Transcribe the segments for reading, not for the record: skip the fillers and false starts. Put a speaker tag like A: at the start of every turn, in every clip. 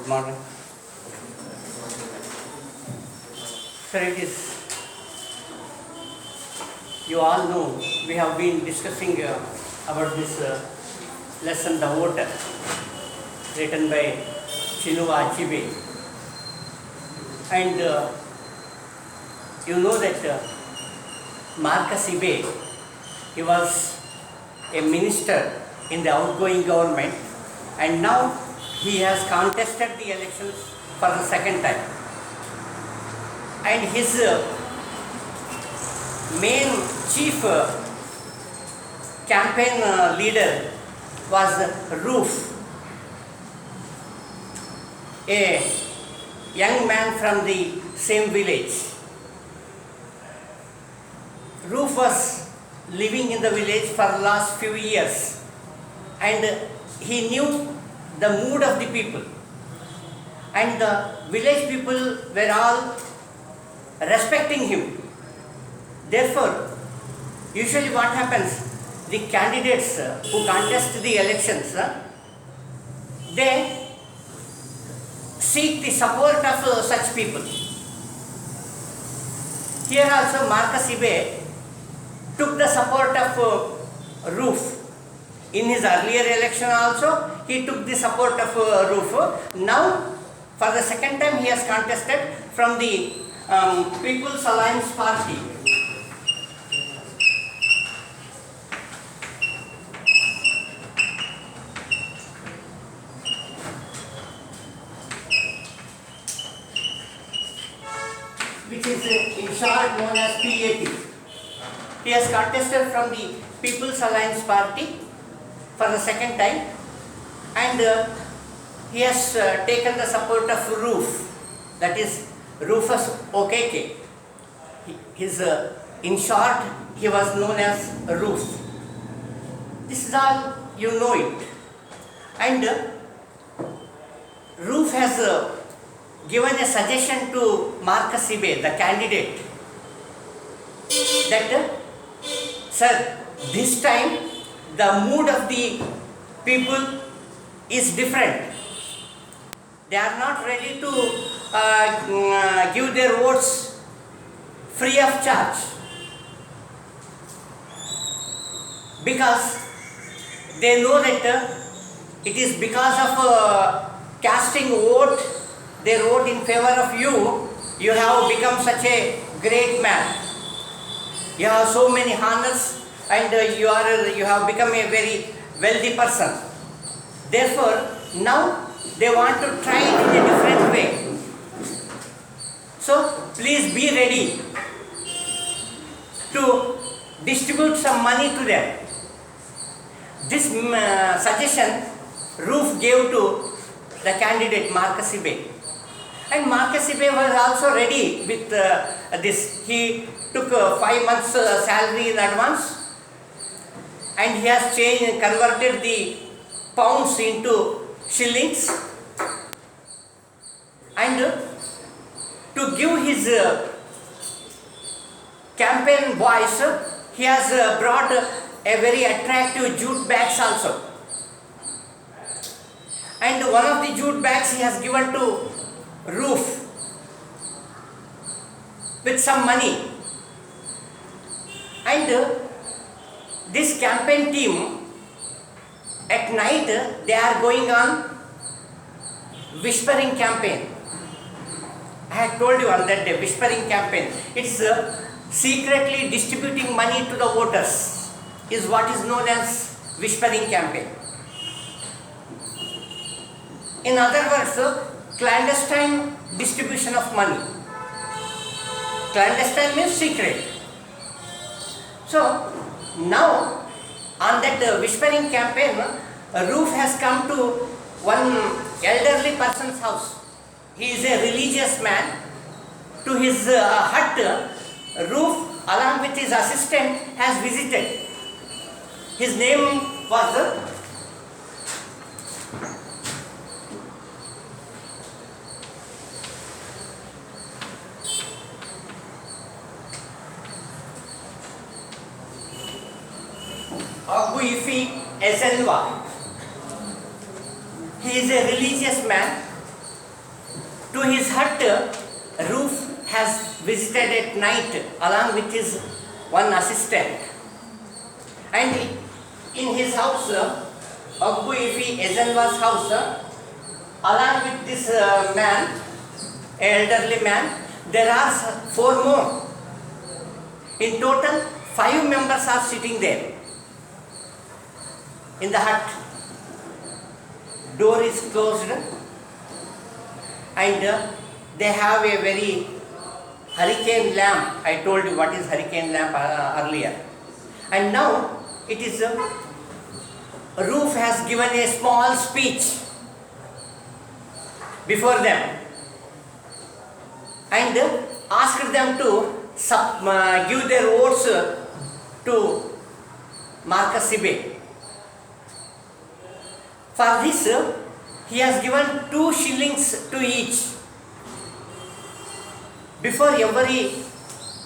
A: Good morning. Sir, it is, you all know, we have been discussing about this lesson, The Voter, written by Chinua Achebe. And you know that Marcus Ibe, he was a minister in the outgoing government, and now he has contested the elections for the second time. And his main chief campaign leader was Roof, a young man from the same village. Roof was living in the village for the last few years, and he knew the mood of the people, and the village people were all respecting him. Therefore, usually what happens, the candidates who contest the elections, they seek the support of such people. Here also Marcus Ibe took the support of Roof. In his earlier election also, he took the support of Roof. Now, for the second time, he has contested from the People's Alliance Party. Which is in short known as PAP. He has contested from the People's Alliance Party for the second time, and he has taken the support of Roof, that is Rufus Okeke. In short, he was known as Roof. This is all, you know it. And Roof has given a suggestion to Marcus Ibe, the candidate, that, sir, this time the mood of the people is different. They are not ready to give their votes free of charge, because they know that it is because of casting vote, their vote in favor of you, you have become such a great man. You have so many honors, and you have become a very wealthy person. Therefore, now they want to try it in a different way. So, please be ready to distribute some money to them. This suggestion Roof gave to the candidate Marcus Ibe. And Marcus Ibe was also ready with this. He took 5 months salary in advance, and he has converted the pounds into shillings, and to give his campaign voice, he has brought a very attractive jute bags also. And one of the jute bags he has given to Roof with some money. And this campaign team, at night they are going on whispering campaign. I had told you on that day, whispering campaign. It's secretly distributing money to the voters, is what is known as whispering campaign. In other words, clandestine distribution of money. Clandestine means secret. So, now on that whispering campaign, Roof has come to one elderly person's house. He is a religious man. To his hut, Roof, along with his assistant, has visited. His name was Aguifi Ezenwa. He is a religious man, To his hut, Roof has visited at night along with his one assistant. And in his house, Abbu Ifi Ezenwa's house, along with this man, elderly man, there are 4 more. In total, 5 members are sitting there in the hut. Door is closed and they have a very hurricane lamp. I told you what is hurricane lamp earlier. And now it is Roof has given a small speech before them and asked them to give their votes to Marcus Sibe. For this, he has given 2 shillings to each. Before every,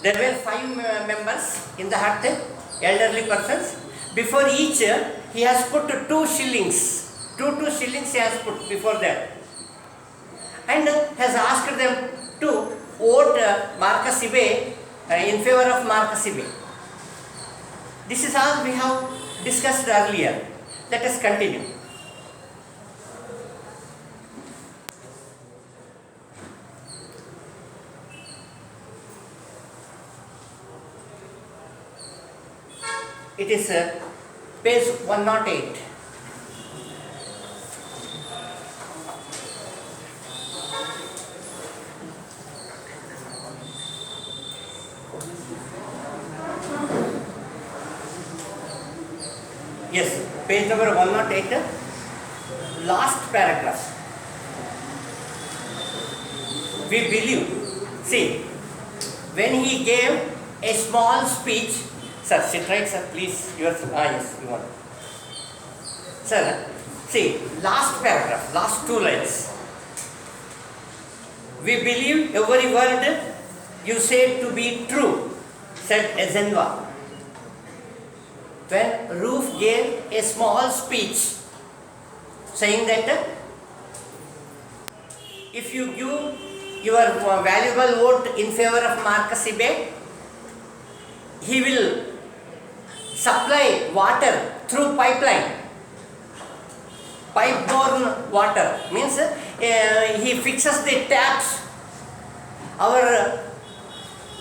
A: there were 5 members in the hut, elderly persons. Before each, he has put 2 shillings. 2 shillings he has put before them. And has asked them to vote Marcus Sibe in favor of Marcus Sibe. This is all we have discussed earlier. Let us continue. It is page 108. Yes, page number 108, last paragraph. We believe, see, when he gave a small speech. Sir, sit right, sir, please. Yes, you want. Sir, see, last paragraph, last 2 lines. We believe every word you said to be true, said Ezenwa. When Roof gave a small speech saying that if you give your valuable vote in favor of Marcus Sibe, he will supply water through pipeline. Pipe-borne water means he fixes the taps. Our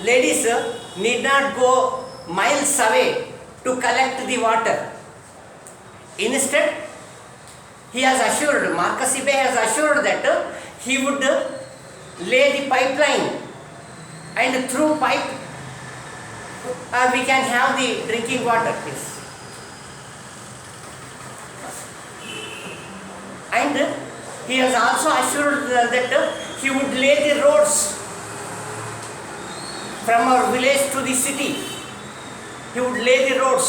A: ladies need not go miles away to collect the water. Instead, he has assured, Marcus Sibe has assured that he would lay the pipeline and through pipe we can have the drinking water, please. And he has also assured that he would lay the roads from our village to the city. He would lay the roads.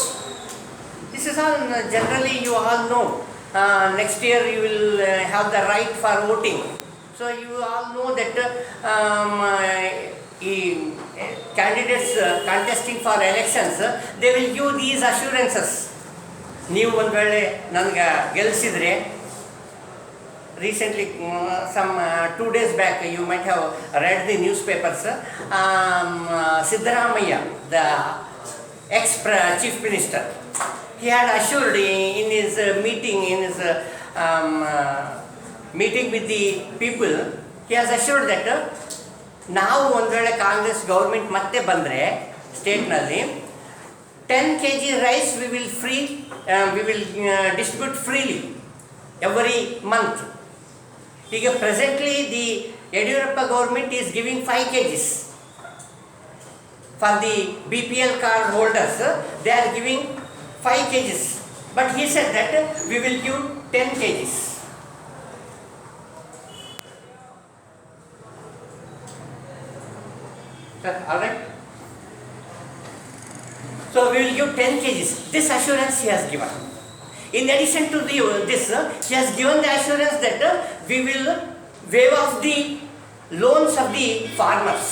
A: This is all generally you all know. Next year you will have the right for voting. So you all know that candidates contesting for elections, they will give these assurances. ನೀವು ಒಂದು ವೇಳೆ ನನಗೆ ಗೆಲ್ಲಿಸಿದ್ರೆ, recently some 2 days back you might have read the newspapers, Siddaramaiah, the ex-chief minister, he had assured in his meeting with the people, he has assured that ನಾವು ಒಂದು ವೇಳೆ Congress government ಮತ್ತೆ ಬಂದರೆ ಸ್ಟೇಟ್ನಲ್ಲಿ 10 kg rice we will distribute freely every month. ಈಗ presently the Yediyurappa government is giving 5 kgs for the BPL card holders. They are giving 5 kgs, but he said that we will give 10 kgs. All right. So we will give 10 kgs. This assurance he has given. In addition to this, he has given the assurance that we will waive off the loans of the farmers.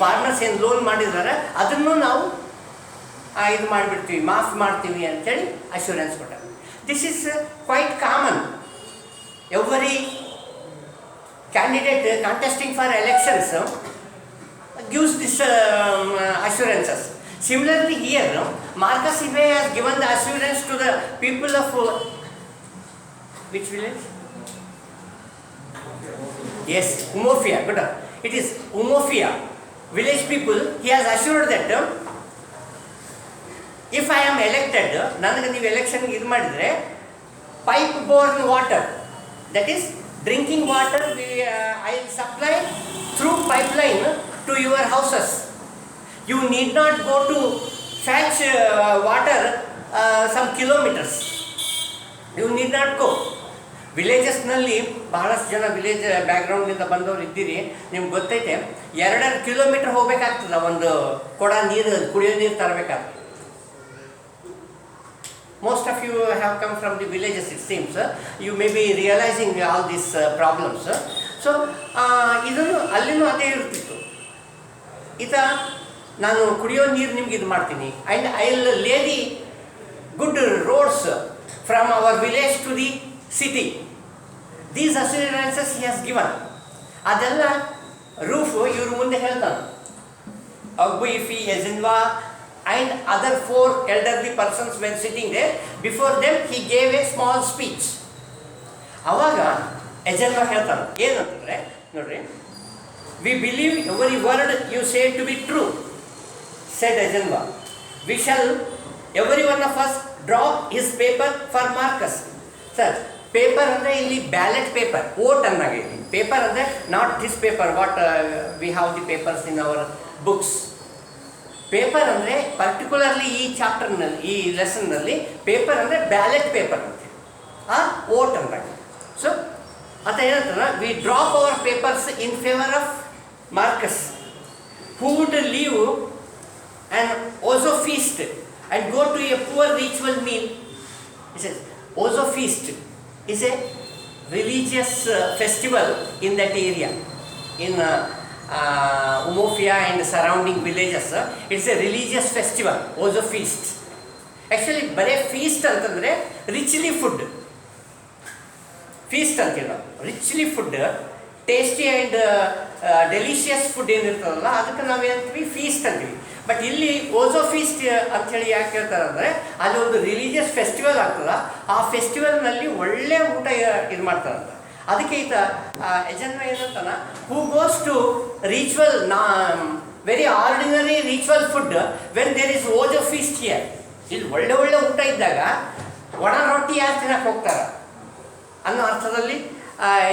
A: Farmers ಏನು loan ಮಾಡಿದ್ದಾರೆ ಅದನ್ನು ನಾವು ಇದು ಮಾಡಿಬಿಡ್ತೀವಿ, ಮಾಫ್ ಮಾಡ್ತೀವಿ ಅಂತೇಳಿ assurance ಕೊಟ್ಟಾರೆ. This is quite common. Every candidate contesting for elections gives this assurances. Similarly here, Marcus Ibe has given the assurance to the people of which village? Yes, Umofia. Good. It is Umofia village people. He has assured that if I am elected, ನನಗೆ ನೀವು election ಇದು ಮಾಡಿದರೆ pipe borne water, that is drinking water, I will supply through pipeline to your houses. You need not go to fetch water some kilometers. You need not go. ವಿಲೇಜಸ್ನಲ್ಲಿ ಬಹಳಷ್ಟು ಜನ village ಬ್ಯಾಕ್ಗ್ರೌಂಡ್ನಿಂದ ಬಂದವರು ಇದ್ದೀರಿ, ನಿಮ್ಗೆ ಗೊತ್ತೈತೆ 2 kilometre ಹೋಗ್ಬೇಕಾಗ್ತದೆ ಒಂದು ಕೊಡ ನೀರು ಕುಡಿಯೋ ನೀರು ತರಬೇಕಾಗ್ತದೆ. Most of you have come from the villages, it seems. You may be realizing all these problems. So, ಇದನ್ನು ಅಲ್ಲಿನೂ ಅದೇ ಇರ್ತಿತ್ತು. ನಾನು ಕುಡಿಯೋ ನೀರು ನಿಮ್ಗೆ ಇದು ಮಾಡ್ತೀನಿ, and I will lay the good roads from our village to the city. These assurances he has given. ಅದೆಲ್ಲ ರೂಫ್ ಇವ್ರ ಮುಂದೆ ಹೇಳ್ತಾನೆ. ಅಬ್ಬು ಇಫಿ ಎಜಿನ್ವಾ and other 4 elderly persons when sitting there. Before them he gave a small speech. ಅವಾಗ ಎಜೆನ್ವಾ ಹೇಳ್ತಾನೆ ಏನಂತಂದರೆ, ನೋಡ್ರಿ, we believe every word you say to be true, said ಎಜೆನ್ವಾ. We shall every one of us drop his paper for Marcus. Sir, paper ಅಂದರೆ ಇಲ್ಲಿ ballot paper, vote ಅಂದಾಗ ಇಲ್ಲಿ paper ಅಂದರೆ not this paper what we have the papers in our books. Paper ಅಂದರೆ particularly ಈ ಚಾಪ್ಟರ್ನಲ್ಲಿ, ಈ ಲೆಸನ್ನಲ್ಲಿ ಪೇಪರ್ ಅಂದರೆ ಬ್ಯಾಲೆಟ್ ಪೇಪರ್ ಅಂತ ವೋಟ್ ಅಂದಾಗ. ಸೊ ಅಂತ ಏನಂತಂದ್ರೆ, we drop our papers in favour of Marcus who would leave and Ozo feast and go to a poor ritual meal. Ozo feast is a religious festival in that area, in Umofia and surrounding villages. It's a religious festival, Ozo feast. Actually bare feast antandre richly food, feast antilla richly food, tasty and delicious food ಏನಿರ್ತದಲ್ಲ ಅದಕ್ಕೆ ನಾವೇನಂತೀವಿ feast ಅಂತೀವಿ. But ಇಲ್ಲಿ ಓಸೋ feast ಅಂಥೇಳಿ ಯಾಕೆ ಹೇಳ್ತಾರೆ ಅಂದರೆ, ಅಲ್ಲಿ ಒಂದು religious festival ಆಗ್ತದೆ, ಆ ಫೆಸ್ಟಿವಲ್ನಲ್ಲಿ ಒಳ್ಳೆ ಊಟ ಇದು ಮಾಡ್ತಾರಂತ. ಅದಕ್ಕೆ ಎಜೆನ್ವಾ ಏನಂತಾನ, who goes to ritual very ordinary ritual food when there is Ozo feast here. ಇಲ್ಲಿ ಒಳ್ಳೆ ಒಳ್ಳೆ ಊಟ ಇದ್ದಾಗ ಒಣ ರೊಟ್ಟಿ ಯಾರು ತಿನ್ನಕ್ಕೆ ಹೋಗ್ತಾರೆ ಅನ್ನೋ ಅರ್ಥದಲ್ಲಿ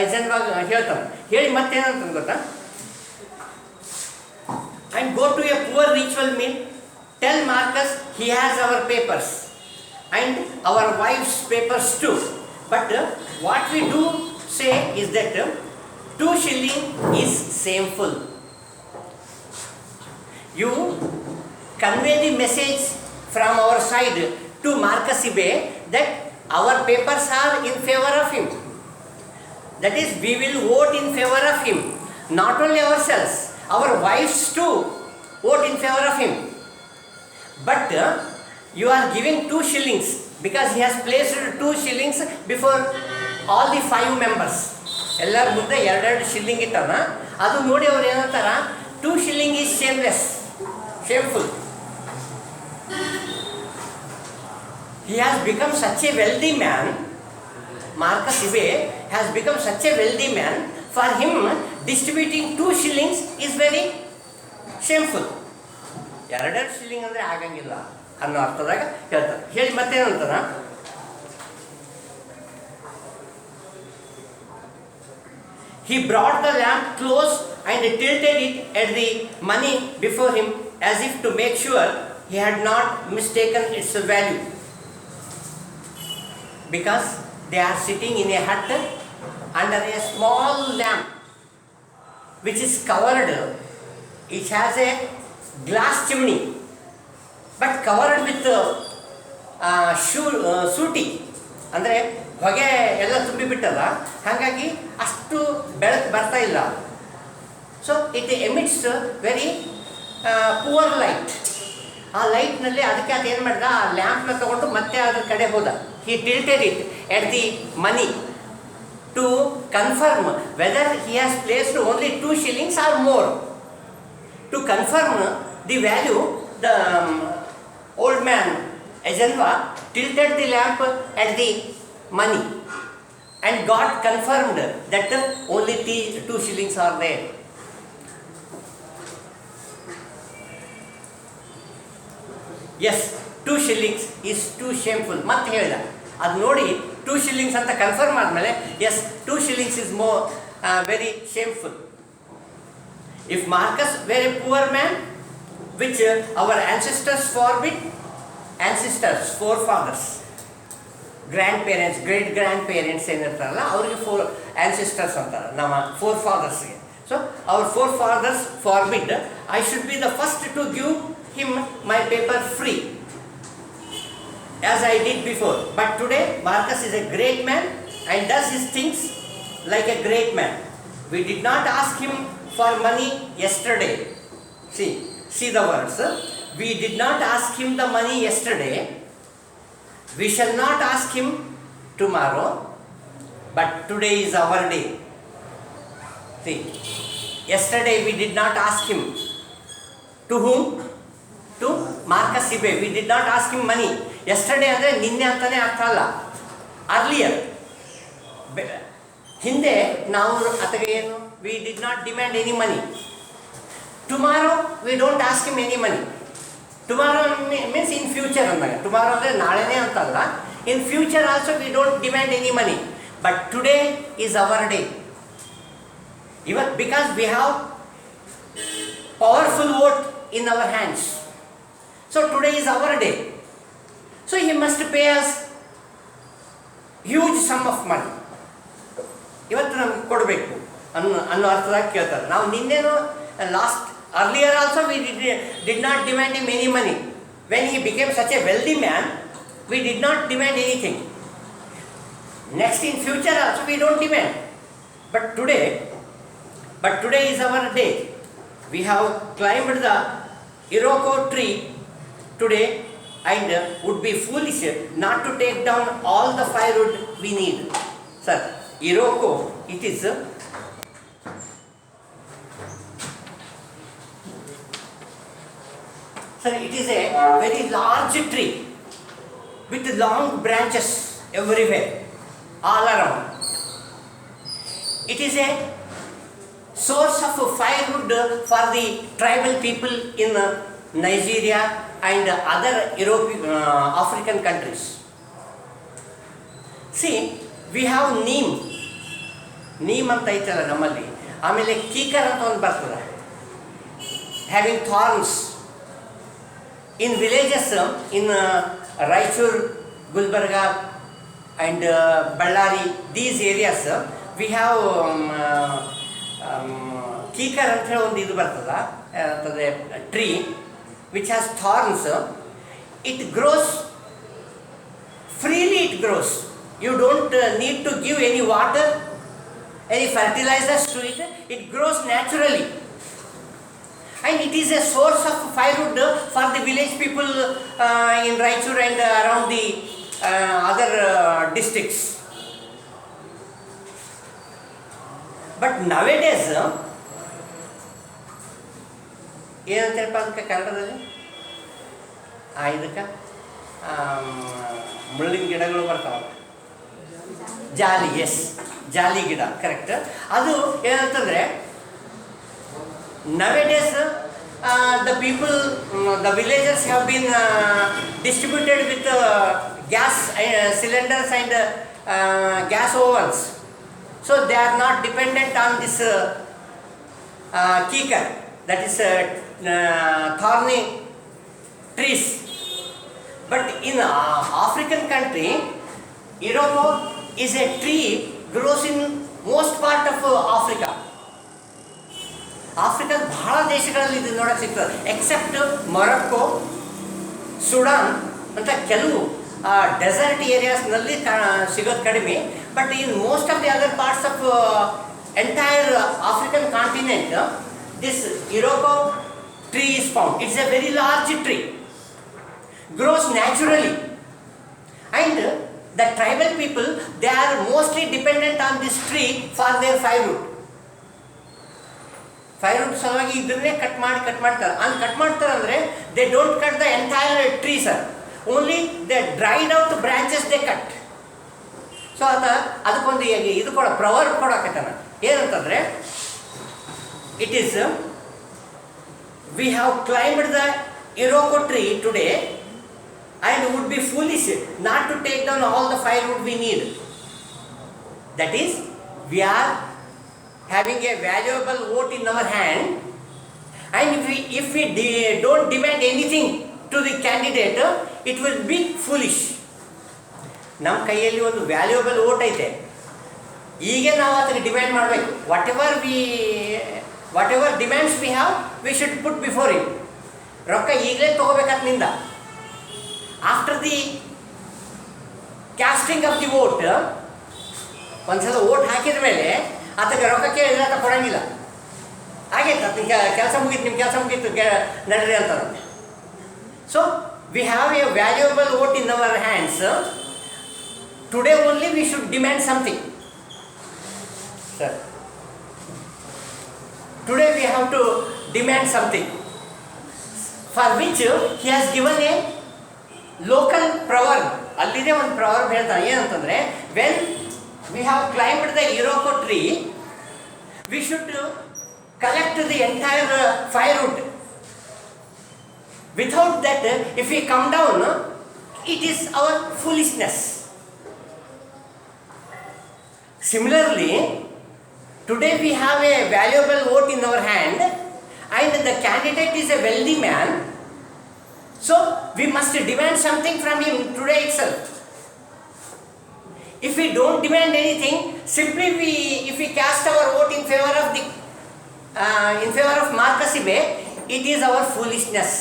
A: ಎಜೆನ್ವಾ ಹೇಳ್ತಾನೆ. ಹೇಳಿ ಮತ್ತೇನಂತ ಗೊತ್ತಾ, and go to a poor ritual meal, tell Marcus he has our papers and our wives' papers too, but what we do say is that 2 shilling is shameful. You convey the message from our side to Marcus Ibe that our papers are in favor of him, that is we will vote in favor of him, not only ourselves, our wives too vote in favor of him. But you are giving 2 shillings because he has placed 2 shillings before all the 5 members. ಎಲ್ಲರ ಮುಂದೆ 2 shilling ಇಟ್ಟನ. ಅದು ನೋಡಿ ಅವ್ರು ಏನಂತಾರ, 2 shilling is shameless, shameful. He has become such a wealthy man. Marcus Ibe has become such a wealthy man. For him, distributing 2 shillings is very shameful. 2 shilling ಅಂದರೆ ಆಗಂಗಿಲ್ಲ ಅನ್ನೋ ಅರ್ಥದಾಗ ಹೇಳ್ತಾರೆ. ಹೇಳಿ ಮತ್ತೇನಂತಾರ, he brought the lamp close and tilted it at the money before him as if to make sure he had not mistaken its value. Because they are sitting in a hut under a small lamp which is covered, it has a glass chimney but covered with ಸೂಟಿ ಅಂದರೆ ಹೊಗೆ ಎಲ್ಲ ತುಂಬಿಬಿಟ್ಟಲ್ಲ, ಹಾಗಾಗಿ ಅಷ್ಟು ಬೆಳಕು ಬರ್ತಾ ಇಲ್ಲ. So it emits very poor light. ಆ ಲೈಟ್ನಲ್ಲಿ ಅದಕ್ಕೆ ಅದೇನು ಮಾಡಿದ, ಆ ಲ್ಯಾಂಪ್ನ ತೊಗೊಂಡು ಮತ್ತೆ ಅದ್ರ ಕಡೆ ಹೋದ. He tilted it at the money to confirm whether he has placed only 2 shillings or more. To confirm the value, the old man Ajanva tilted the lamp at the money, and God confirmed that only 2 shillings are there. Yes, 2 shillings is too shameful. ಮತ್ತೆ ಹೇಳಿದ ಅದು ನೋಡಿ 2 shillings ಅಂತ confirm ಆದಮೇಲೆ S 2 shillings is more very shameful. If Marcus were a poor man, which our ancestors forbid, forefathers, grandparents, great grandparents ಏನಿರ್ತಾರಲ್ಲ ಅವರಿಗೆ ancestors ಅಂತಾರೆ, ನಮ್ಮ forefathersಗೆ. So our forefathers forbid, I should be the first to give him my paper free, as I did before. But today Marcus is a great man and does his things like a great man. We did not ask him for money yesterday. See the words. We did not ask him the money yesterday. We shall not ask him tomorrow, but today is our day. See, yesterday we did not ask him. To whom? To Marcus Ibe. We did not ask him money. Yesterday ಅಂದರೆ ನಿನ್ನೆ ಅಂತಾನೆ ಅರ್ಥ ಅಲ್ಲ, earlier, ಹಿಂದೆ ನಾವು ಅಥವಾ ಏನು, we did not demand any money. Tomorrow we don't ask him any money. Tomorrow means in future ಅಂದಾಗ, tomorrow ಅಂದರೆ ನಾಳೆನೇ ಅಂತಲ್ಲ, in future also we don't demand any money. But today is our day. Even because we have powerful vote in our hands. So today is our day. So he must pay us huge sum of money. ಇವತ್ತು ನಮ್ಗೆ ಕೊಡಬೇಕು ಅನ್ನೋ ಅರ್ಥದಾಗ ಕೇಳ್ತಾರೆ. ನಾವು ನಿನ್ನೆನೋ earlier also we did not demand him any money. When he became such a wealthy man, we did not demand anything. Next in future also we don't demand. But today is our day. We have climbed the Iroko tree today, and would be foolish not to take down all the firewood we need. Sir, Iroko, it is a very large tree with long branches everywhere, all around. It is a source of firewood for the tribal people in Nigeria and other African countries. See, we have neem ಅಂತ ಐತಲ್ಲ ನಮ್ಮಲ್ಲಿ, ಆಮೇಲೆ ಕೀಕರ್ ಅಂತ ಒಂದು ಬರ್ತದೆ, having thorns. In villages, in Raichur, Gulbarga and Ballari, these areas, we have ಕೀಕರ್ ಅಂತ ಹೇಳಿ ಒಂದು ಇದು ಬರ್ತದೆ, tree which has thorns. It grows freely, it grows. You don't need to give any water, any fertilizers to it. It grows naturally, and it is a source of firewood for the village people in Raichur and around the other districts. But nowadays, ಏನಂತೇಳಪ್ಪ ಅದಕ್ಕೆ ಕನ್ನಡದಲ್ಲಿ, ಇದಕ್ಕೆ ಮುಳ್ಳಿನ ಗಿಡಗಳು ಬರ್ತಾವ, ಜಾಲಿ, S, ಜಾಲಿ ಗಿಡ, correct. ಅದು ಏನಂತಂದರೆ nowadays the people, the villagers have been distributed with gas cylinders and gas ovens, so they are not dependent on this kikar, that is thorny trees. But in African country, Iroko is a tree grows in most part of Africa. Africa ಬಹಳ ದೇಶಗಳಲ್ಲಿ ಇದು ನೋಡಕ್ಕೆ ಸಿಗ್ತದೆ, accept ಮೊರಕ್ಕೋ, Sudan ಅಂತ ಕೆಲವು dessert ಏರಿಯಾಸ್ನಲ್ಲಿ ಸಿಗೋದು ಕಡಿಮೆ. But in most of the other parts of entire African continent, this Iroko tree is found. It's a very large tree, grows naturally, and The tribal people, they are mostly dependent on this tree for their firewood. Firewood ಸಲುವಾಗಿ ಇದನ್ನೇ cut ಮಾಡ್ತಾರೆ. ಅಲ್ಲಿ cut ಮಾಡ್ತಾರೆ ಅಂದರೆ they don't cut the entire tree sir, only the dried out branches they cut. So ಅದಕ್ಕೊಂದು ಇದು proverb ಕೊಡಕತ್ತಾನ ಏನಂತಂದರೆ, it is we have climbed the iroko tree today and would be foolish not to take down all the firewood we need. That is, we are having a valuable vote in our hand, and if we don't demand anything to the candidate, it will be foolish. ನಮ್ಮ ಕೈಯಲ್ಲಿ ಒಂದು valuable vote ಐತೆ, ಈಗ ನಾವು ಅದಕ್ಕೆ demand ಮಾಡಬೇಕು. Whatever demands we have we should put before it. ರೊಕ್ಕ ಈಗಲೇ ತೊಗೋಬೇಕತ್ನಿಂದ. After the casting of the vote, ಒಂದ್ಸಲ ವೋಟ್ ಹಾಕಿದ ಮೇಲೆ ಆತಗೆ ರೊಕ್ಕ ಕೇಳಿದ್ರೆ ಆತ ಕೊಡಂಗಿಲ್ಲ. ಹಾಗೈತೆ ಅದನ್ನ ಕೆಲಸ ಮುಗೀತು, ನಿಮ್ಮ ಕೆಲಸ ಮುಗೀತು, ನಡ್ರಿ ಅಂತಾರಂತೆ. So we have a valuable vote in our hands. Today only we should demand something. Sir, today we have to demand something for which he has given a local proverb. ಅಲ್ಲಿದೆ ಒಂದು ಪ್ರವರ್ಬ್ ಹೇಳ್ತಾನೆ ಏನಂತಂದರೆ, when we have climbed the iroko tree we should collect the entire firewood. Without that if we come down it is our foolishness. Similarly, today we have a valuable vote in our hand and the candidate is a wealthy man. So we must demand something from him today itself. If we don't demand anything, simply if we cast our vote in favor of Markasibe, it is our foolishness.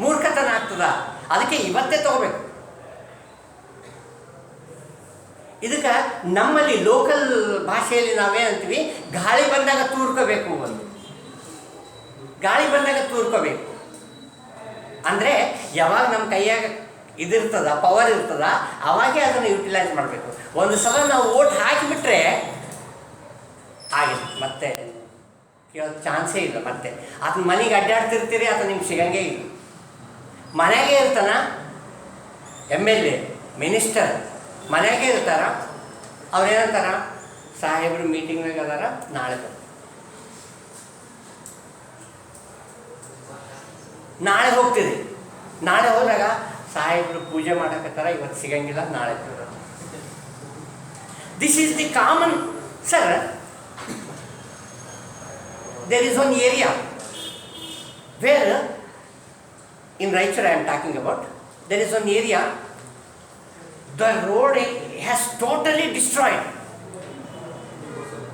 A: ಮೂರ್ಖತನ ಆಗ್ತದ. ಅದಕ್ಕೆ ಇವತ್ತೇ ತಗೋಬೇಕು. ಇದಕ್ಕೆ ನಮ್ಮಲ್ಲಿ local ಭಾಷೆಯಲ್ಲಿ ನಾವೇನಂತೀವಿ, ಗಾಳಿ ಬಂದಾಗ ತೂರ್ಕೋಬೇಕು. ಗಾಳಿ ಬಂದಾಗ ತೂರ್ಕೋಬೇಕು ಅಂದರೆ ಯಾವಾಗ ನಮ್ಮ ಕೈಯಾಗ ಇದಿರ್ತದ, ಪವರ್ ಇರ್ತದ, ಅವಾಗೇ ಅದನ್ನು ಯುಟಿಲೈಸ್ ಮಾಡಬೇಕು. ಒಂದು ಸಲ ನಾವು ವೋಟ್ ಹಾಕಿಬಿಟ್ರೆ ಆಗಿದೆ, ಮತ್ತೆ ಕೇಳೋ ಚಾನ್ಸೇ ಇಲ್ಲ. ಮತ್ತೆ ಆತನ ಮನೆಗೆ ಅಡ್ಡಾಡ್ತಿರ್ತೀರಿ, ಆತ ನಿಮ್ಗೆ ಸಿಗಂಗೇ ಇಲ್ಲ. ಮನೆಯಾಗೇ ಇರ್ತಾನ, MLA ಮಿನಿಸ್ಟರ್ ಮನೆಯಾಗೇ ಇರ್ತಾರ. ಅವ್ರೇನಂತಾರ, ಸಾಹೇಬ್ರು ಮೀಟಿಂಗ್ನಾಗ ಅದಾರ, ನಾಳೆ ಹೋಗ್ತೀರಿ. ನಾಳೆ ಹೋದಾಗ ಸಾಹೇಬ್ರು ಪೂಜೆ ಮಾಡಕತ್ತಾರ, ಇವತ್ತು ಸಿಗಂಗಿಲ್ಲ, ನಾಳೆ. This is the common. Sir, there is one area where in Raichur I am talking about, there is one area, the road has totally destroyed,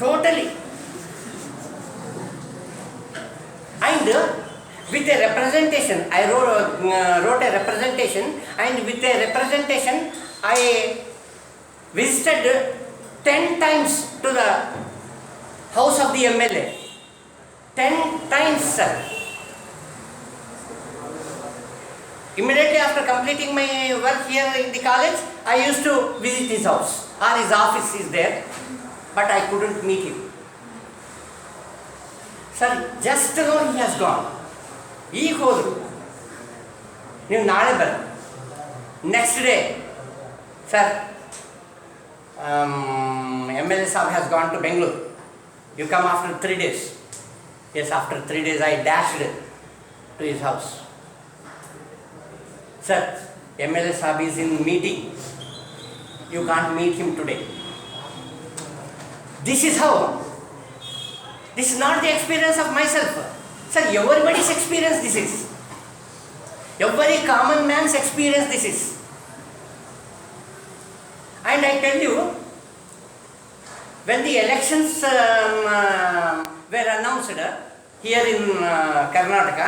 A: totally. And with a representation, I wrote a representation, and with a representation I visited 10 times to the house of the MLA. 10 times, sir. Immediately after completing my work here in the college, I used to visit his house, or his office is there, but I couldn't meet him. Sir, just now he has gone. ಈಗ ಹೋದ್ರು, ನೀವು ನಾಳೆ ಬನ್ನಿ. Next day, sir, MLA Saab has gone to Bangalore. You come after 3 days. Yes, after 3 days I dashed to his house. Sir, MLA Saab is in meeting. You can't meet him today. This is how. This is not the experience of myself. Sir, everybody's experience this is. Every common man's experience this is. And I tell you, when the elections were announced here in Karnataka,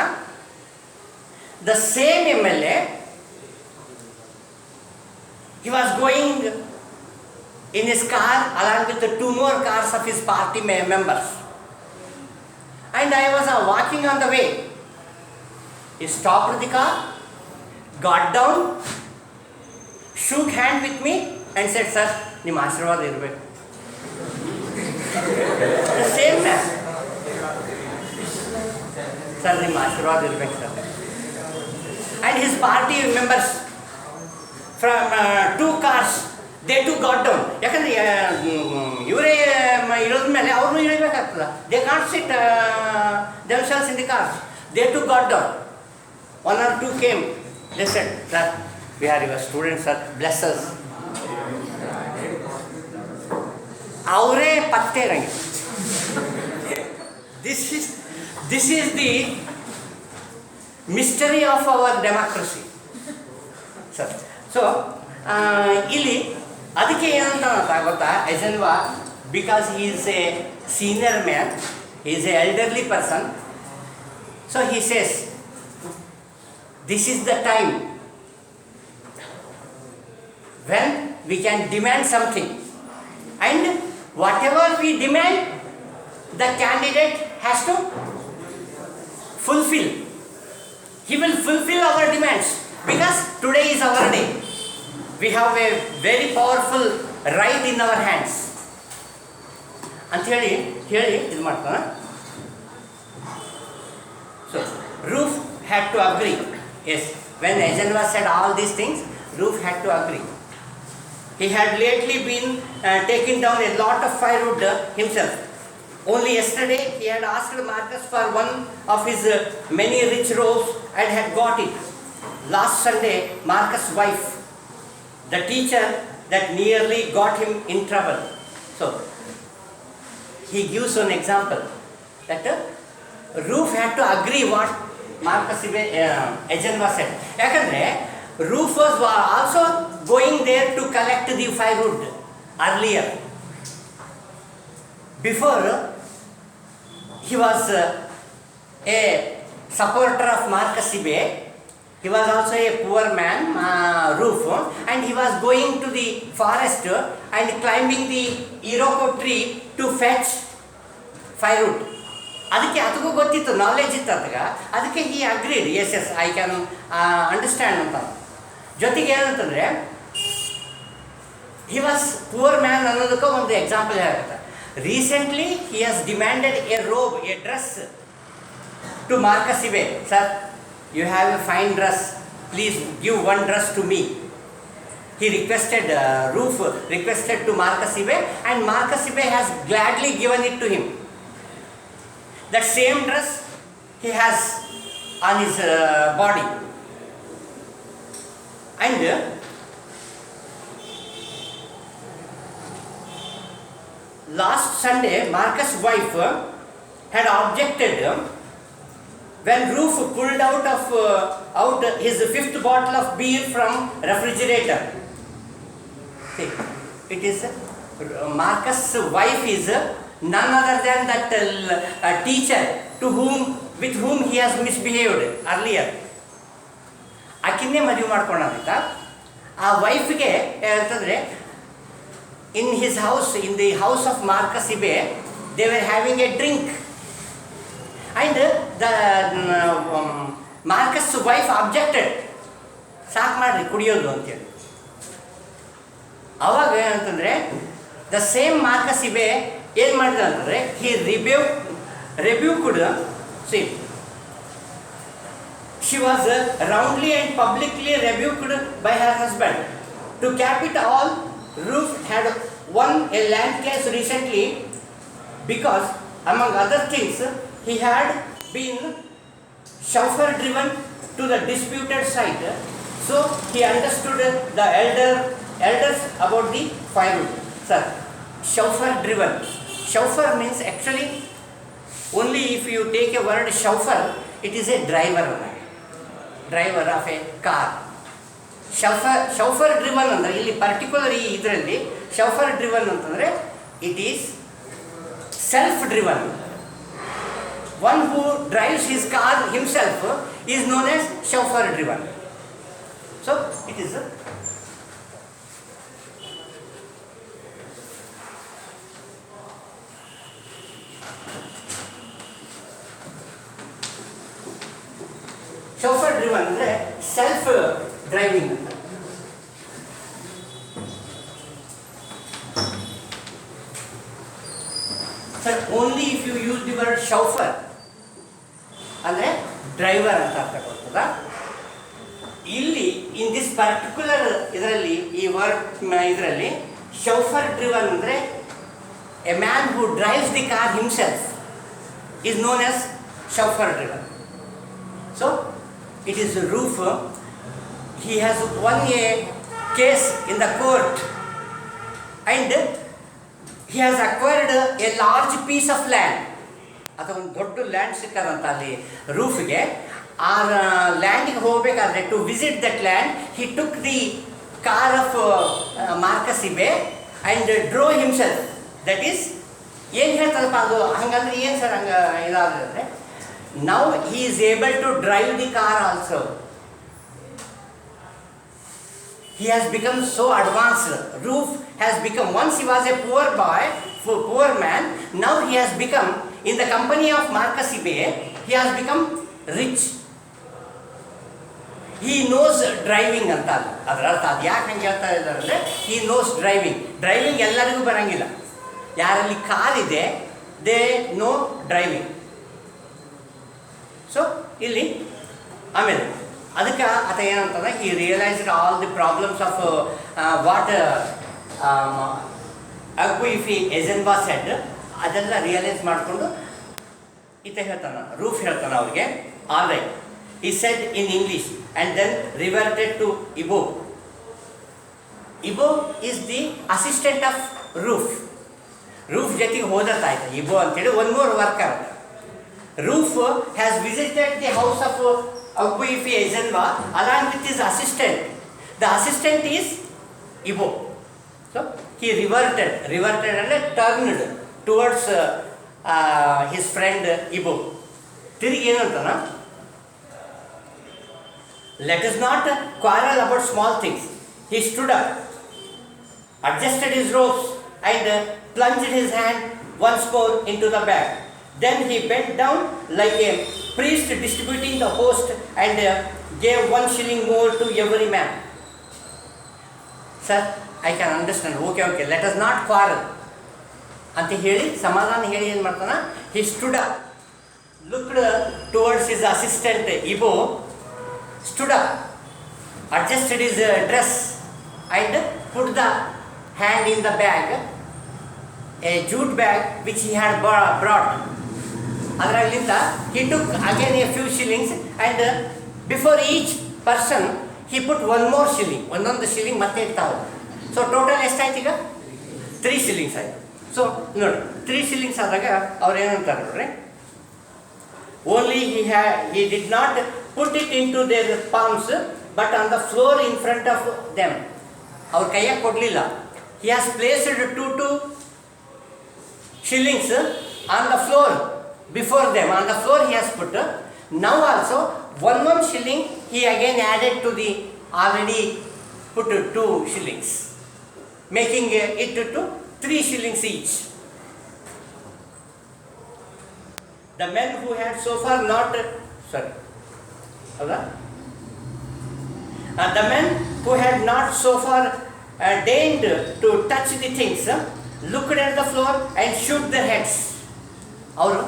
A: the same MLA, he was going in his car along with the 2 more cars of his party members. And I was walking on the way. He stopped the car, got down, shook hand with me, and said, "Sir, ನಿಮ್ಮ ಆಶೀರ್ವಾದ ಇರಬೇಕು." The same man. "Sir, ನಿಮ್ಮ ಆಶೀರ್ವಾದ ಇರಬೇಕು sir." And his party members from 2 cars, they too got down. ಯಾಕಂದ್ರೆ ಇವರೇ ಇಳಿದ ಮೇಲೆ ಅವ್ರನ್ನೂ ಇಳಿಬೇಕಾಗ್ತದೆ. They can't sit themselves in the cars. They too got down. 1 or 2 came. They said, "Sir, we are your students, sir. Bless us." ಅವರೇ ಪತ್ತೆ ಇರಂಗಿಲ್ಲ. This is the mystery of our democracy. Sir, so ಇಲ್ಲಿ ಅದಕ್ಕೆ ಏನಂತ ಗೊತ್ತಾ, Ezenwa, because he is a senior man, he is a elderly person, so he says this is the time when we can demand something, and whatever we demand, the candidate has to fulfill. He will fulfill our demands because today is our day. We have a very powerful right in our hands. ಅಂತ ಹೇಳಿ ಇದು ಮಾಡ್ತಾನೆ. So Roof had to agree. Yes, when Eisenhower said all these things, Roof had to agree. He had lately been taking down a lot of firewood himself. Only yesterday he had asked Marcus for one of his many rich robes and had got it. Last Sunday, Marcus' wife, the teacher that nearly got him in trouble. So he gives an example that Roof had to agree what Marcus Eisenhower said. ಯಾಕಂದರೆ Roof was also going there to collect the firewood earlier. Before, he was a supporter of Marcus Ibe. He was also a poor man, Roof, and he was going to the forest and climbing the Iroko tree to fetch firewood. ಅದಕ್ಕೂ ಗೊತ್ತಿತ್ತು, knowledge ಇತ್ತು ಅದಕ್ಕೆ he agreed. Yes I can understand ಅಂತ. ಜೊತೆಗೆ ಏನಂತಂದರೆ he was poor man ಅನ್ನೋದಕ್ಕೆ ಒಂದು example ಹೇಳುತ್ತೆ. Recently he has demanded a robe, a dress to Marcus Ibe. Sir, you have a fine dress, please give one dress to me. He requested, Roof requested to Marcus Ibe, and Marcus Ibe has gladly given it to him. That same dress he has on his body. And last Sunday, Marcus' wife had objected when Roof pulled out his 5th bottle of beer from refrigerator. See, it is Marcus' wife is none other than that teacher with whom he has misbehaved earlier. ಆಕಿನ್ನೇ ಮದುವೆ ಮಾಡ್ಕೊಂಡಾಗಿತ್ತ. ಆ ವೈಫ್ಗೆ ಹೇಳ್ತಂದರೆ in his house, in the house of Marcus Ibe, they were having a drink, and the Marcus' wife objected, ಸಾಕು ಮಾಡ್ರಿ ಕುಡಿಯೋದು ಅಂತೇಳಿ. ಅವಾಗ ಏನಂತಂದರೆ the same Marcus ಇಬೆ ಏನು ಮಾಡಿದ ಅಂತಂದರೆ ಹಿ rebuked. See, she was roundly and publicly rebuked by her husband. To cap it all, Roof had won a land case recently because, among other things, he had been chauffeur driven to the disputed site, so he understood the elders about the firewood. Sir, chauffeur driven. Chauffeur means actually only if you take a word chauffeur, it is a driver of a car. chauffeur driven ಅಂದರೆ ಇಲ್ಲಿ particular ಇದರಲ್ಲಿ chauffeur driven ಅಂತಂದರೆ it is self driven. One who drives his car himself is known as chauffeur driven. So it is chauffeur driven ಅಂದರೆ self driving ಅಂತ. Only if you use the word chauffeur ಅಂದರೆ driver ಅಂತ ಅರ್ಥ ಕೊಡ್ತದ. ಇಲ್ಲಿ in this particular ಇದರಲ್ಲಿ ಈ word ಇದರಲ್ಲಿ ಶೌಫರ್ ಡ್ರಿವನ್ ಅಂದರೆ a man who drives the car himself is known as chauffeur driven. So it is Roof. He has won a case in the court and he has acquired a large piece of land. ಅದು ಒಂದು ದೊಡ್ಡ land ಸಿಕ್ಕದಂತ ಅಲ್ಲಿ ರೂಫ್ಗೆ. ಆ ಲ್ಯಾಂಡಿಗೆ ಹೋಗಬೇಕಾದ್ರೆ to visit that land he took the car of Marcus Ibe and drove himself. That is ಏನು ಹೇಳ್ತಾರಪ್ಪ ಅದು ಹಂಗಂದ್ರೆ ಏನು ಸರ್ ಹಂಗೆ ಇದಾದ್ರೆ now he is able to drive the car also. He has become so advanced. Roof has become, once he was a poor boy, poor man, now he has become, in the company of Marcus Ibe, he has become rich. He knows driving ಅಂತ ಅದರ ಅರ್ಥ. ಅದು ಯಾಕೆ ಹಂಗೆ ಹೇಳ್ತಾ ಇದ್ದಾರೆ ಅಂದರೆ he knows driving. Driving ಎಲ್ಲರಿಗೂ ಬರೋಂಗಿಲ್ಲ. ಯಾರಲ್ಲಿ ಕಾರ್ ಇದೆ ದೇ ನೋ ಡ್ರೈವಿಂಗ್. ಸೊ ಇಲ್ಲಿ ಆಮೇಲೆ ಅದಕ್ಕೆ ಆತ ಏನಂತಂದ್ರೆ he realised all the problems of what Agbu Ifi Ezenwa said, ಅದೆಲ್ಲ ರಿಯಲೈಸ್ ಮಾಡಿಕೊಂಡು ಈತ ಹೇಳ್ತಾನೆ, ರೂಫ್ ಹೇಳ್ತಾನೆ ಅವ್ರಿಗೆ. All right he said in English and then reverted to Ibo. Ibo is the assistant of Roof. Roof ಜೊತೆಗೆ ಹೋದತ್ತಾಯ್ತು Ibo ಅಂತೇಳಿ one more worker. Roof has visited the house of Agbu Ifi Ezenwa along with his assistant. The assistant is Ibo. So he reverted and turned towards his friend Ibo. ತಿರುಗಿ ಏನಂತಾನ, let us not quarrel about small things. He stood up, adjusted his ropes and plunged his hand once more into the bag. Then he bent down like a priest distributing the host and gave 1 shilling more to every man. Sir, I can understand. Okay, let us not quarrel. ಅಂತ ಹೇಳಿ ಸಮಾಧಾನ ಹೇಳಿ ಏನು ಮಾಡ್ತಾನ, he stood up, looked towards his assistant Ibo, stood up, adjusted his dress and put the hand in the bag, a jute bag which he had brought. ಅದರಲ್ಲಿಂದ he took again a few shillings and before each person he put 1 more shilling. ಒಂದೊಂದು shilling ಮತ್ತೆ ಇರ್ತಾವೆ. So total ಎಷ್ಟಾಯ್ತು ಈಗ? 3 shillings ಆಯಿತು. So ನೋಡಿ 3 shillings ಆದಾಗ ಅವ್ರು ಏನಂತಾರೆ ನೋಡ್ರಿ, only he did not put it into their palms but on the floor in front of them. ಅವ್ರ ಕೈಯಾಗ ಕೊಡಲಿಲ್ಲ. he has placed 2 shillings on the floor before them. On the floor he has put. Now also 1 shilling he again added to the already put 2 shillings, making it to 3 shillings each. The men who had so far not the men who had not so far deigned to touch the things looked at the floor and shook their heads. ಅವರು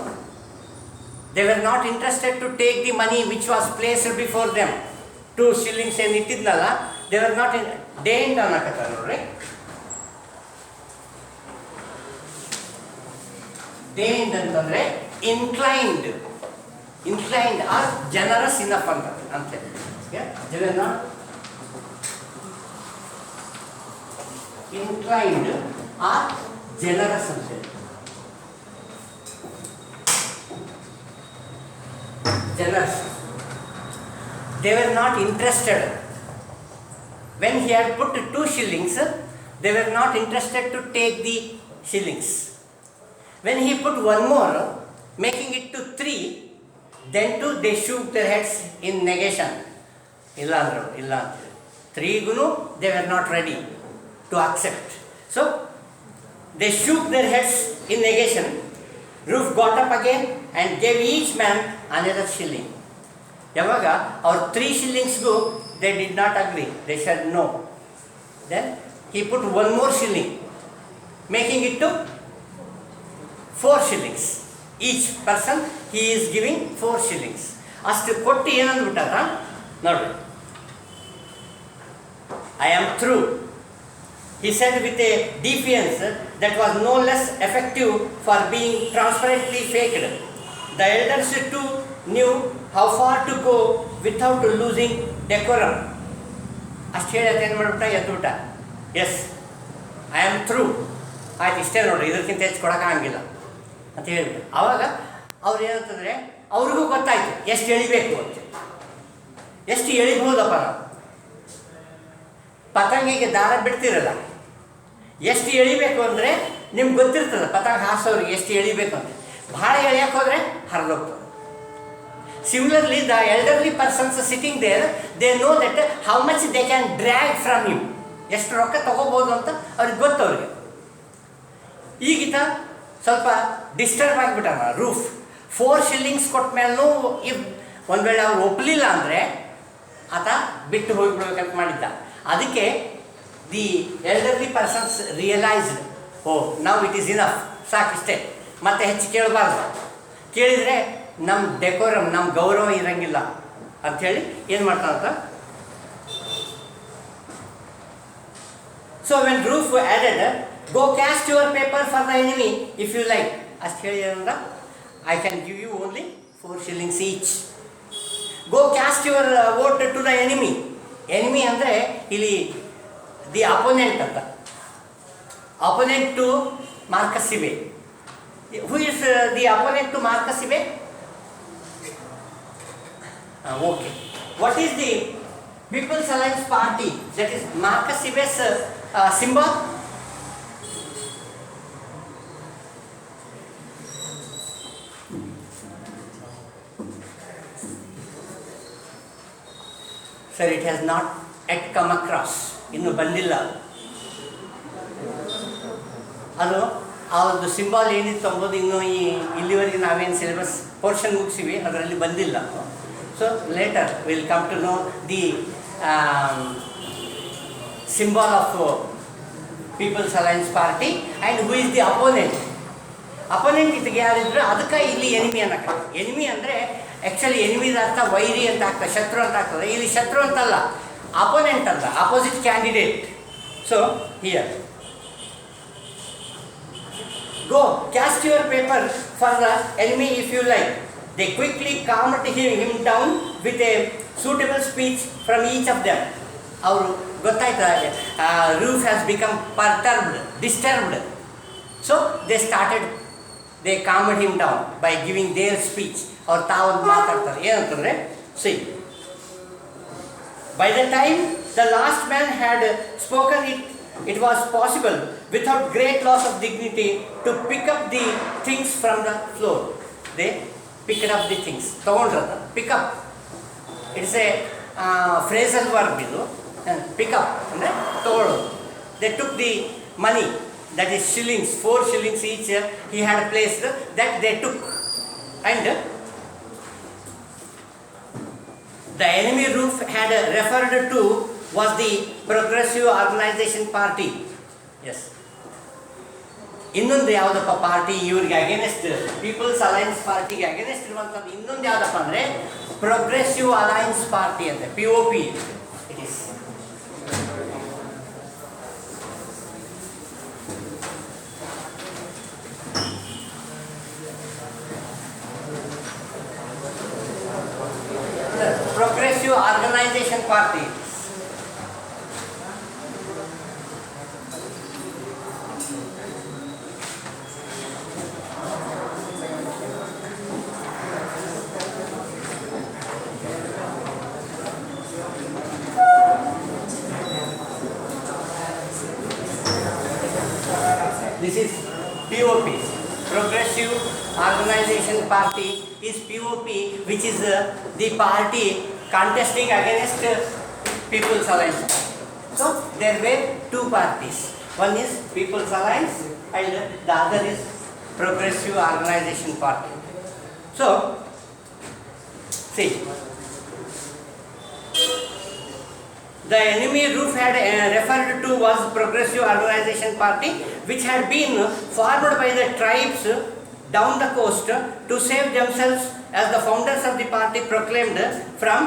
A: they were not interested to take the money which was placed before them. 2 shillings ಏನು ಇಟ್ಟಿದ್ನಲ್ಲ, they were not deigned ಅನ್ನಕತ್ತಾರ ನೋಡ್ರಿ. deigned ಅಂತಂದ್ರೆ inclined or generous enough ಅಂತ they were not inclined or generous ಅಂತ. Generous. They were not interested. When he had put 2 shillings, they were not interested to take the shillings. When he put 1 more, making it to 3, then too they shook their heads in negation. Illa andru, illa. 3 gunu they were not ready to accept. So they shook their heads in negation. Roof got up again and gave each man another shilling. ಯಾವಾಗ ಅವ್ರ 3 shillingsಗೂ they did not agree. They said no. Then he put 1 more shilling, making it to 4 shillings. Each person he is giving 4 shillings. ಅಷ್ಟು ಕೊಟ್ಟು ಏನಂದ್ಬಿಟ್ಟಾರ ನೋಡ್ರಿ, I am through. He said with a defiance that was no less effective for being transparently faked. The elders too knew how far to go without losing decorum. ಅಷ್ಟು ಹೇಳಿ ಅದೇನು ಮಾಡಿಬಿಟ್ಟ, ಎದ್ದುಬಿಟ್ಟ. S, I am through, ಆಯ್ತು ಇಷ್ಟೇ ನೋಡ್ರಿ, ಇದಕ್ಕಿಂತ ಹೆಚ್ಚು ಕೊಡೋಕ್ಕಾಗಿಲ್ಲ ಅಂತ ಹೇಳ್ಬಿಟ್ಟು. ಆವಾಗ ಅವ್ರು ಏನಂತಂದರೆ ಅವ್ರಿಗೂ ಗೊತ್ತಾಯಿತು ಎಷ್ಟು ಎಳಿಬೇಕು ಅಂತ. ಎಷ್ಟು ಎಳಿಬಹುದಪ್ಪ ನಾವು, ಪತಂಗಿಗೆ ದಾರ ಬಿಡ್ತಿರಲ್ಲ, ಎಷ್ಟು ಎಳಿಬೇಕು ಅಂದರೆ ನಿಮ್ಗೆ ಗೊತ್ತಿರ್ತದೆ ಪತಂಗ ಹಾಸೋರಿಗೆ ಎಷ್ಟು ಎಳಿಬೇಕು ಅಂತ. ಭಾಳ ಎಳಿಯಕ್ಕೆ ಹೋದರೆ ಹರಿದೋಗ್ತದೆ. Similarly, the elderly persons sitting there, they know that how much they can drag from him. ಎಷ್ಟು ರೊಕ್ಕ ತಗೋಬೋದು ಅಂತ ಅವ್ರಿಗೆ ಗೊತ್ತು. ಅವ್ರಿಗೆ ಈಗಿತ ಸ್ವಲ್ಪ ಡಿಸ್ಟರ್ಬ್ ಆಗಿಬಿಟ್ಟಾರ. ರೂಫ್ 4 shillings ಕೊಟ್ಟ ಮೇಲೂ ಇಫ್ ಒಂದು ವೇಳೆ ಅವ್ರು ಒಪ್ಪಲಿಲ್ಲ ಅಂದರೆ ಆತ ಬಿಟ್ಟು ಹೋಗಿಬಿಡ್ಬೇಕಂತ ಮಾಡಿದ್ದ. ಅದಕ್ಕೆ ದಿ ಎಲ್ಡರ್ಲಿ ಪರ್ಸನ್ಸ್ ರಿಯಲೈಸ್ಡ್, ಓ ನಾವು ಇಟ್ ಈಸ್ ಇನಫ್, ಸಾಕಿಷ್ಟೇ, ಮತ್ತೆ ಹೆಚ್ಚು ಕೇಳಬಾರ್ದು. ಕೇಳಿದರೆ ನಮ್ಮ ಡೆಕೋರಮ್, ನಮ್ಮ ಗೌರವ ಇರಂಗಿಲ್ಲ ಅಂಥೇಳಿ ಏನು ಮಾಡ್ತಾನಂತ. So when Roof added, go cast your paper for the enemy if you like, ಅಷ್ಟು ಹೇಳಿ ಏನಂದ್ರೆ I can give you only 4 shillings each. Go cast your vote to the enemy. Enemy ಅಂದರೆ ಇಲ್ಲಿ ದಿ ಅಪೋನೆಂಟ್ ಅಂತ. Opponent to Marcus Ibe. Who is the opponent to Marcus Ibe? Okay. What is the People's Alliance Party? That is Marcus Sibe's symbol. Sir, it has not yet come across. ಇನ್ನು ಬಂದಿಲ್ಲ ಅದು. ಅವ್ರದ್ದು symbol ಏನಿತ್ತು ಅಂಬೋದು ಇನ್ನೂ ಇಲ್ಲಿವರೆಗೆ ನಾವೇನು syllabus portion ಮುಗಿಸಿವಿ, ಅದರಲ್ಲಿ ಬಂದಿಲ್ಲ. So later we will come to know the symbol of People's Alliance Party and who is the opponent. Opponent ಇದಕ್ಕೆ ಯಾರಿದ್ರು ಅದಕ್ಕೆ ಇಲ್ಲಿ ಎನಿಮಿ ಅನ್ನಕ್ಕೆ. ಎನಿಮಿ ಅಂದರೆ ಆ್ಯಕ್ಚುಲಿ ಎನಿಮಿದ ಅರ್ಥ ವೈರಿ ಅಂತ ಆಗ್ತದೆ, ಶತ್ರು ಅಂತ ಆಗ್ತದೆ. ಇಲ್ಲಿ ಶತ್ರು ಅಂತಲ್ಲ, ಅಪೋನೆಂಟ್ ಅಂತ, opposite candidate. So here go cast your paper for the enemy if you like. They quickly calmed him down with a suitable speech from each of them. ಅವರು ಗೊತ್ತಾಯ್ತು, roof has become perturbed, disturbed. So they calmed him down by giving their speech. ಅವ್ರು ತಾವೊಂದು ಮಾತಾಡ್ತಾರೆ ಏನಂತಂದರೆ, C by the time the last man had spoken, it was possible without great loss of dignity to pick up the things from the floor. They picked up the things. ತಗೊಂಡ್ರದ pick up, it's A phrasal verb ಇದು. pick up ಅಂದರೆ ತಗೊಳ್ಳೋದು. They took the money, that is shillings, 4 shillings each he had placed, that they took. And the enemy Roof had referred to was the Progressive Organization Party. Yes. ಇನ್ನೊಂದು ಯಾವುದಪ್ಪ party ಇವ್ರಿಗೆ against, people's Allianz ಪಾರ್ಟಿಗೆ against ಇರುವಂಥದ್ದು ಇನ್ನೊಂದು ಯಾವುದಪ್ಪ ಅಂದರೆ progressive Allianz party ಅಂತ, POP it is. Progressive Organization Party. This is POP. Progressive Organization Party is POP, which is the party contesting against People's Alliance. So there were two parties. One is People's Alliance and the other is Progressive Organization Party. So see, the enemy Roof had referred to was Progressive Organization Party, which had been formed by the tribes down the coast to save themselves, as the founders of the party proclaimed, from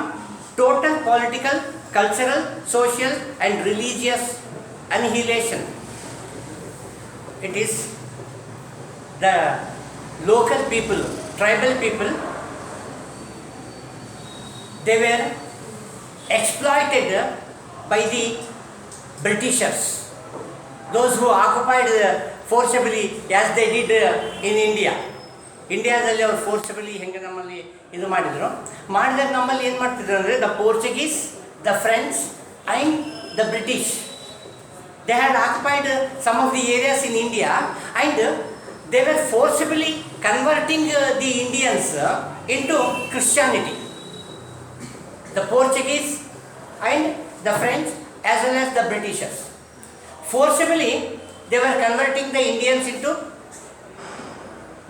A: total political, cultural, social and religious annihilation. It is the local people, tribal people, they were exploited by the Britishers, those who occupied forcibly as they did in India. ಇಂಡಿಯಾದಲ್ಲಿ ಅವರು forcibly ಹೆಂಗೆ ನಮ್ಮಲ್ಲಿ ಇದು ಮಾಡಿದಾಗ ನಮ್ಮಲ್ಲಿ ಏನು ಮಾಡ್ತಿದ್ರು ಅಂದರೆ the Portuguese, the French and the British, they had occupied some of the areas in India and they were forcibly converting the Indians into Christianity. The Portuguese and the French as well as the Britishers. Forcibly they were converting the Indians into,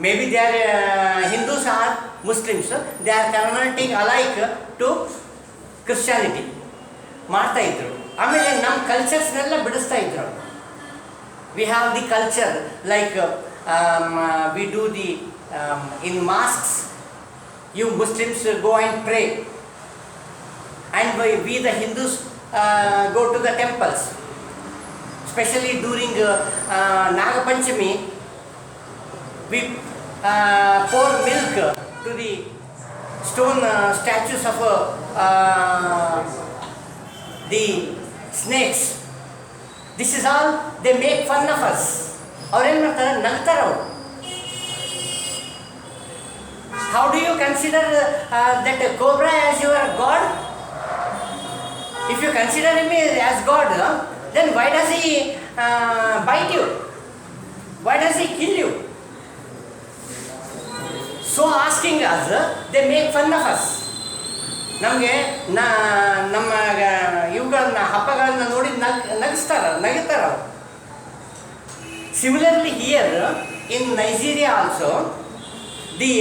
A: maybe they are Hindus or Muslims, they are converting alike to Christianity. ಮಾಡ್ತಾ ಇದ್ರು. ಆಮೇಲೆ ನಮ್ಮ ಕಲ್ಚರ್ಸ್ನೆಲ್ಲ ಬಿಡಿಸ್ತಾ ಇದ್ರು. We have the culture like we do the in mosques, you Muslims go and pray. And we the Hindus go to the temples, especially during Nagapanchami. We pour milk to the stone statues of the snakes. This is all they make fun of us. ಅವ್ರು ಏನು ಮಾಡ್ತಾರೆ, ನಗ್ತಾರೆ ಅವರು. How do you consider that cobra as your god? If you consider him as God, then why does he bite you? Why does he kill you? So asking us, they make fun of us. ನಮಗೆ ನಮ್ಮ ಇವುಗಳನ್ನ ಹಬ್ಬಗಳನ್ನ ನೋಡಿ ನಗಿಸ್ತಾರೆ. Similarly here in Nigeria also, the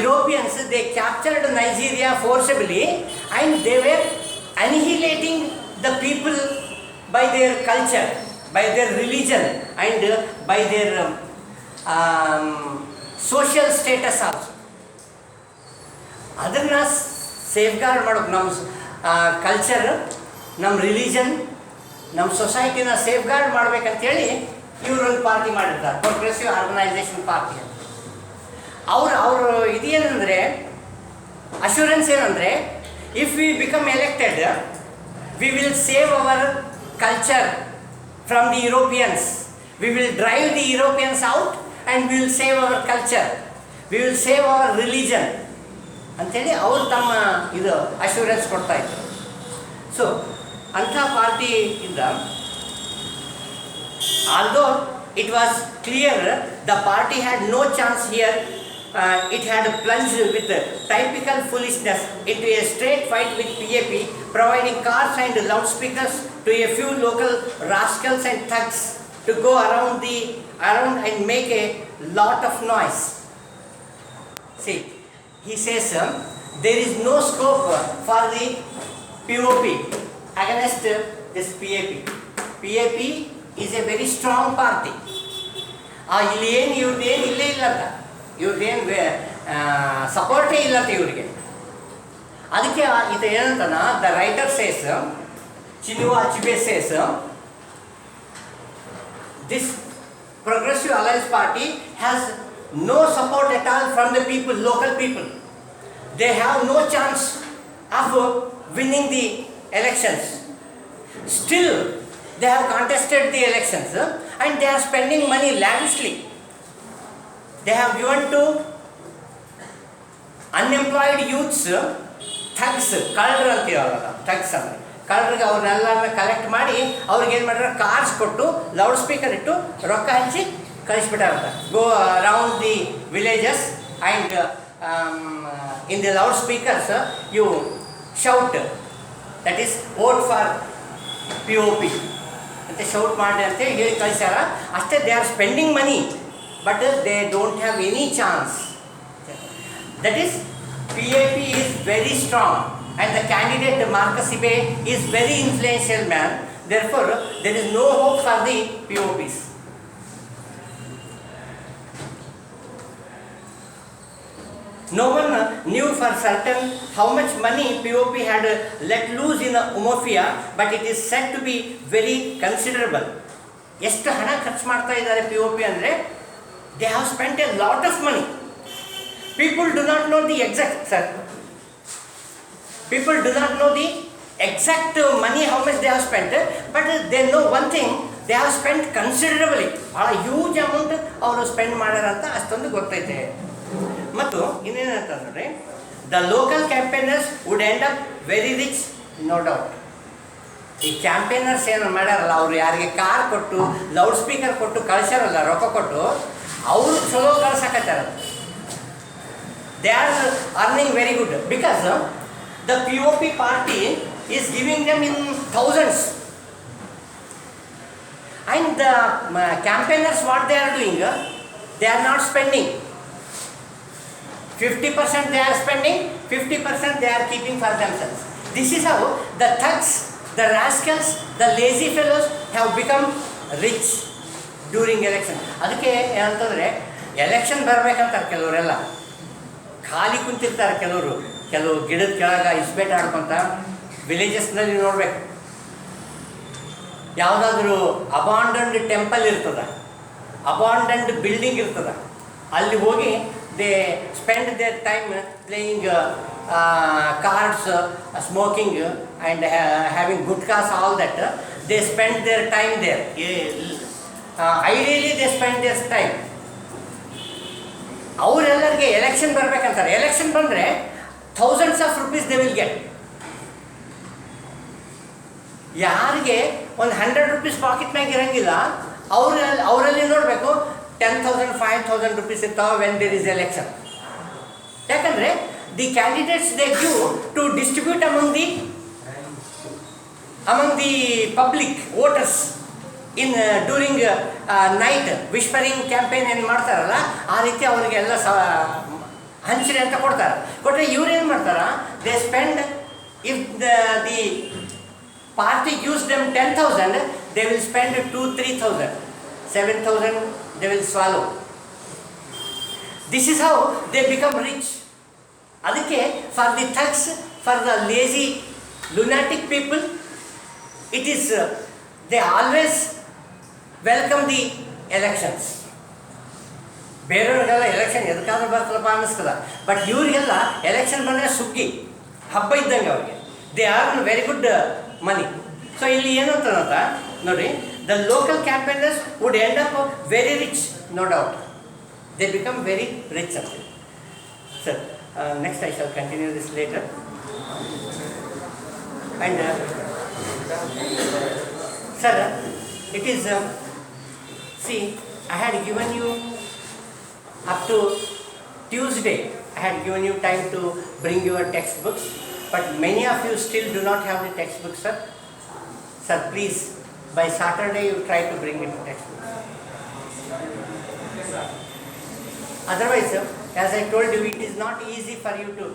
A: Europeans, they captured Nigeria forcibly and they were annihilating the people by their culture, by their religion and by their social status also. ಅದನ್ನ safeguard ಮಾಡೋಕೆ ನಮ್ಮ culture, ನಮ್ಮ religion, ನಮ್ಮ ಸೊಸೈಟಿನ safeguard ಮಾಡ್ಬೇಕಂತೇಳಿ ಇವರೊಂದು party ಮಾಡಿರ್ತಾರೆ, progressive organisation party. ಅವರು ಇದೇನೆಂದರೆ assurance ಏನಂದರೆ, if we become elected, we will save our culture from the Europeans. We will drive the Europeans out and we will save our culture. We will save our religion. ಅಂತೇಳಿ ಅವರು ತಮ್ಮ ಇದು assurance ಕೊಡ್ತಾ ಇದ್ರು. So ಅಂಥ party ಇಂದ, although it was clear the party had no chance here, it had plunged with typical foolishness into a straight fight with PAP, providing cars and loudspeakers to a few local rascals and thugs to go around and make a lot of noise. See, he says there is no scope for the POP against this PAP. PAP is a very strong party. ಇಲ್ಲಿ ಏನು ಇವ್ರದ್ದೇನು ಇಲ್ಲೇ ಇಲ್ಲ ಅಂತ, ಇವ್ರದ್ದೇನು ಸಪೋರ್ಟೇ ಇಲ್ಲ ಅಂತ ಇವರಿಗೆ. ಅದಕ್ಕೆ ಇದು ಏನಂತಾನ, the writer says, Chinua Achebe says, this Progressive Alliance Party has no support at all from the people, local people. They have no chance of winning the elections. Still, they have contested the elections and they are spending money lavishly. They have given to unemployed youths, thugs, ಕಳ್ಳರು ಅಂತೀವಲ್ಲ, thugs ಅಂದರೆ ಕಳ್ಳರಿಗೆ ಅವ್ರನ್ನೆಲ್ಲರನ್ನ collect ಮಾಡಿ ಅವ್ರಿಗೆ ಏನು ಮಾಡ್ತಾರೆ, cars ಕೊಟ್ಟು loud speaker ಇಟ್ಟು ರೊಕ್ಕ ಹಂಚಿ ಕಳಿಸ್ಬಿಟ್ಟಾರಂತ. Go around the villages and in the loud speakers you shout, that is vote for POP ಅಂತ ಶೌಟ್ ಮಾಡಿ ಅಂತೇಳಿ ಹೇಳಿ ಕಳಿಸ್ಯಾರ. ಅಷ್ಟೇ, they are spending money but they don't have any chance. That is PAP is very strong and the candidate Marcus Ibe is very influential man. Therefore, there is no hope for the POPs. No one knew for certain how much money POP had let loose in Umofia, but it is said to be very considerable. ಎಷ್ಟು ಹಣ ಖರ್ಚು ಮಾಡ್ತಾ ಇದ್ದಾರೆ POP ಅಂದರೆ they have spent a lot of money. People do not know the exact, sir. People do not know the exact money how much they have spent, but they know one thing, they have spent considerably. ಭಾಳ huge amount ಅವರು spend ಮಾಡ್ಯಾರ ಅಂತ ಅಷ್ಟೊಂದು ಗೊತ್ತೈತೆ. ಮತ್ತು ಇನ್ನೇನಂತಂದರೆ the local campaigners would end up very rich, no doubt. ಈ campaigners ಏನು ಮಾಡ್ಯಾರಲ್ಲ, ಅವರು ಯಾರಿಗೆ ಕಾರ್ ಕೊಟ್ಟು ಲೌಡ್ ಸ್ಪೀಕರ್ ಕೊಟ್ಟು ಕಳ್ಸ್ಯಾರಲ್ಲ, ರೊಕ್ಕ ಕೊಟ್ಟು, ಅವರು ಚಲೋ ಕಳ್ಸಕತ್ತಾರ. They are earning very good because the POP party is giving them in thousands. And the campaigners, what they are doing, they are not spending. 50% they are spending, 50% they are keeping for themselves. This is how the thugs, the rascals, the lazy fellows have become rich during election. ಅದಕ್ಕೆ ಏನಂತಂದರೆ election ಬರಬೇಕಂತಾರೆ ಕೆಲವರೆಲ್ಲ, ಖಾಲಿ ಕುಂತಿರ್ತಾರೆ ಕೆಲವರು. ಕೆಲವು ಗಿಡದ ಕೆಳಗೆ ಇಸ್ಬೇಟ್ ಆಡ್ಕೊತ ವಿಲೇಜಸ್ನಲ್ಲಿ ನೋಡಬೇಕು, ಯಾವುದಾದ್ರೂ ಅಬಾಂಡನ್ಡ್ ಟೆಂಪಲ್ ಇರ್ತದೆ, ಅಬಾಂಡನ್ಡ್ ಬಿಲ್ಡಿಂಗ್ ಇರ್ತದೆ, ಅಲ್ಲಿ ಹೋಗಿ they spend their time playing cards, smoking and having gutkas, all that they spend their time there. Ideally they spend their time. ಅವರೆಲ್ಲರಿಗೆ ಎಲೆಕ್ಷನ್ ಬರಬೇಕಂತಾರೆ. ಎಲೆಕ್ಷನ್ ಬಂದರೆ thousands of rupees they will get. ಯಾರಿಗೆ ಒಂದು 100 rupees ಪಾಕೆಟ್ನಾಗ ಇರೋಂಗಿಲ್ಲ, ಅವರಲ್ಲಿ ನೋಡಬೇಕು 10,000 5,000 ರೂಪೀಸ್ ಇರ್ತಾವೆ when there is election. ಯಾಕಂದರೆ the candidates they give to distribute among the public voters in during night whispering campaign ಏನು ಮಾಡ್ತಾರಲ್ಲ, ಆ ರೀತಿ ಅವರಿಗೆಲ್ಲ ಹಂಚಿರಿ ಅಂತ ಕೊಡ್ತಾರೆ. ಕೊಟ್ಟರೆ ಇವ್ರೇನು ಮಾಡ್ತಾರೆ, they spend, if the party gives them 10,000, they will spend 2,000-3,000, 7,000 they will swallow. This is how they become rich. ಅದಕ್ಕೆ for the thugs, for the lazy lunatic people, it is they always welcome the elections. ಬೇರೆಯವ್ರಿಗೆಲ್ಲ election ಎದಕ್ಕಾದ್ರೂ ಬರ್ತದಪ್ಪ ಅನ್ನಿಸ್ತದ, but ಇವರಿಗೆಲ್ಲ election ಬಂದರೆ ಸುಗ್ಗಿ ಹಬ್ಬ ಇದ್ದಂಗೆ ಅವ್ರಿಗೆ. They are very good money. So ಇಲ್ಲಿ ಏನು ಅಂತ ನೋಡಿ, the local campaigners would end up very rich, no doubt. They become very rich ಅಂತ. Sir, next I shall continue this later. And sir, it is see, I had given you up to Tuesday, I had given you time to bring your textbooks, but many of you still do not have the textbooks, sir. Sir, please, by Saturday you try to bring me the textbooks. Otherwise, sir, as I told you, it is not easy for you to